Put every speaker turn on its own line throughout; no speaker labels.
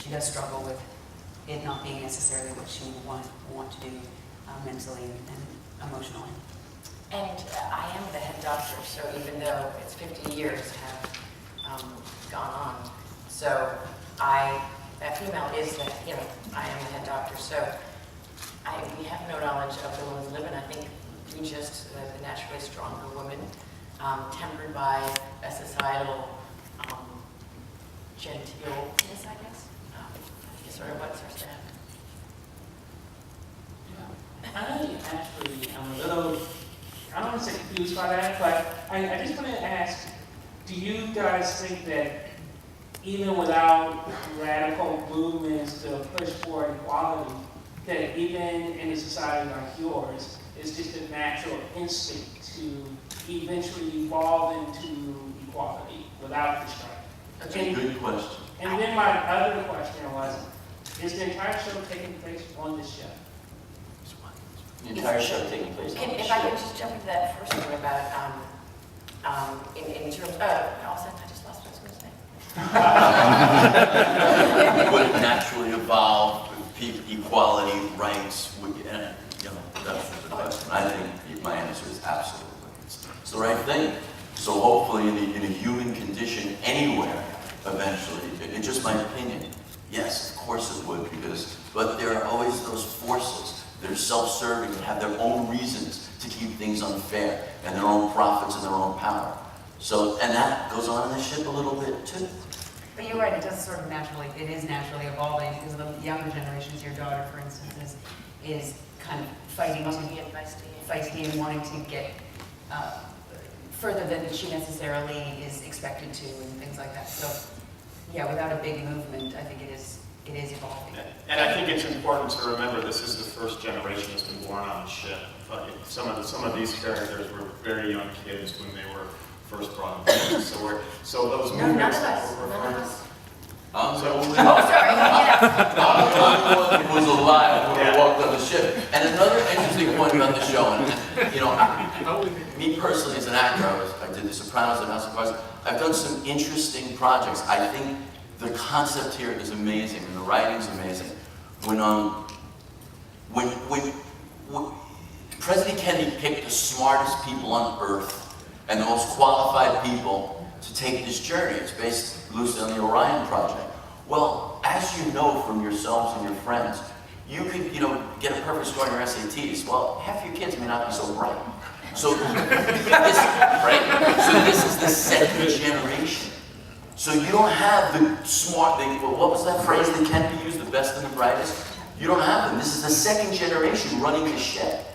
she does struggle with it not being necessarily what she would want to do mentally and emotionally.
And I am the head doctor, so even though it's 50 years have gone on, so that female is the, I am the head doctor, so we have no knowledge of the woman's living. I think we just, the naturally stronger woman, tempered by a societal genteelness, I guess. Is sort of what starts to happen.
I actually am a little, I don't want to say confused by that, but I just want to ask, do you guys think that even without radical movements to push for equality, that even in a society like yours, it's just a natural instinct to eventually evolve into equality without the struggle?
That's a good question.
And then my other question was, is the entire show taking place on this ship?
The entire show taking place on the
If I
ship.
could just jump into that first one about, in terms of, all of a sudden I just lost what I was going to say.
Would it naturally evolve with equality, rights? That's the question. I think my answer is absolutely. It's the right thing. So hopefully in a human condition anywhere, eventually, it's just my opinion. Yes, of course it would, but there are always those forces that are self-serving, that have their own reasons to keep things unfair, and their own profits and their own power. So, and that goes on in the ship a little bit too.
But you're right, it does sort of naturally, it is naturally evolving because the younger generations, your daughter, for instance, is kind of fighting to be feisty and wanting to get further than she necessarily is expected to and things like that. So, yeah, without a big movement, I think it is evolving.
And I think it's important to remember this is the first generation that's been born on the ship. Some of these characters were very young kids when they were first brought on. So those
No, none of
movements
us.
that were
None of
referred
us.
I'm the only
Oh, sorry. Yeah.
I'm the one who was alive when
Yeah.
we walked on the ship. And another interesting point about the show, and me personally as an actor, I did The Sopranos and House of Cards. I've done some interesting projects. I think the concept here is amazing, and the writing's amazing. When President Kennedy picked the smartest people on Earth and the most qualified people to take this journey, it's based loosely on the Orion Project. Well, as you know from yourselves and your friends, you could, get a perfect score on your SATs. Well, half your kids may not be so bright. So this is the second generation. So you don't have the smart, what was that phrase that Kennedy used, the best and the brightest? You don't have them. This is the second generation running the ship.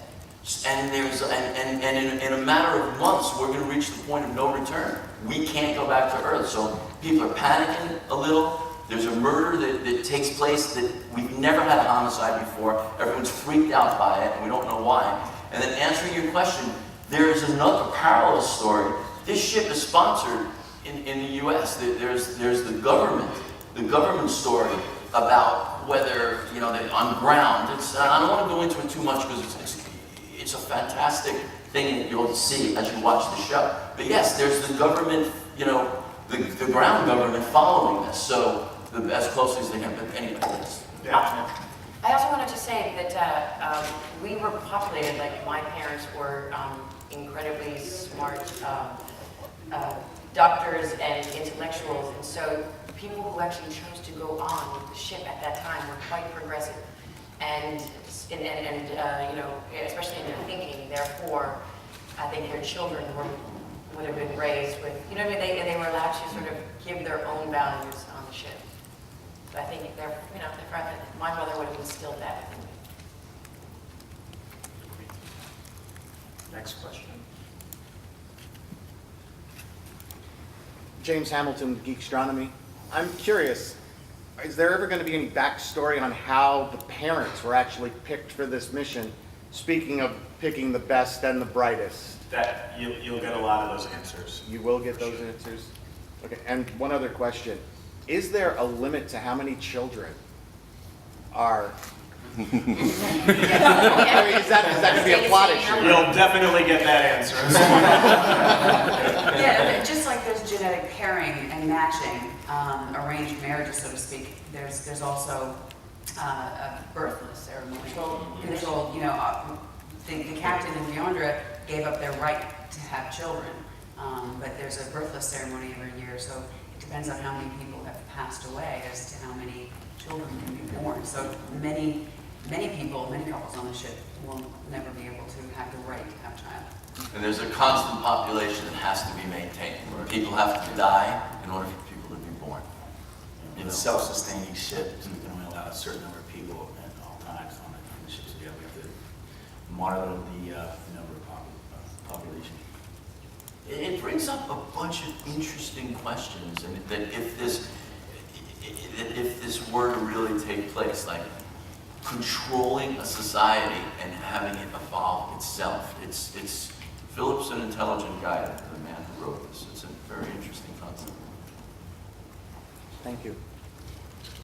And in a matter of months, we're going to reach the point of no return. We can't go back to Earth. So people are panicking a little. There's a murder that takes place that we've never had a homicide before. Everyone's freaked out by it, and we don't know why. And then answering your question, there is another parallel story. This ship is sponsored in the U.S. There's the government story about whether, that on ground. I don't want to go into it too much because it's a fantastic thing that you'll see as you watch the show. But yes, there's the government, the ground government following this. So as closely as they can. But anyway,
Yeah.
I also wanted to say that we were populated, like my parents were incredibly smart doctors and intellectuals, and so people who actually chose to go on with the ship at that time were quite progressive, and especially in their thinking. Therefore, I think their children would have been raised with, they were allowed to sort of give their own values on the ship. But I think my mother would have instilled that in me.
Next question.
James Hamilton, Geekstronomy. I'm curious, is there ever going to be any backstory on how the parents were actually picked for this mission? Speaking of picking the best and the brightest.
That you'll get a lot of those answers.
You will get those answers? Okay, and one other question. Is there a limit to how many children are I mean, is that going to be a plot issue?
You'll definitely get that answer.
Yeah, just like there's genetic pairing and matching, arranged marriages, so to speak, there's also a birthless ceremony. Controlled, the captain and Leandra gave up their right to have children, but there's a birthless ceremony every year, so it depends on how many people have passed away as to how many children can be born. So many couples on the ship will never be able to have the right to have a child.
And there's a constant population that has to be maintained. People have to die in order for people to be born.
It's a self-sustaining ship, so we can only allow a certain number of people at all times on the ship. So yeah, we have to monitor the number of population.
It brings up a bunch of interesting questions, and that if this were to really take place, like controlling a society and having it evolve itself, it's Philip's an intelligent guy, the man who wrote this. It's a very interesting concept.
Thank you.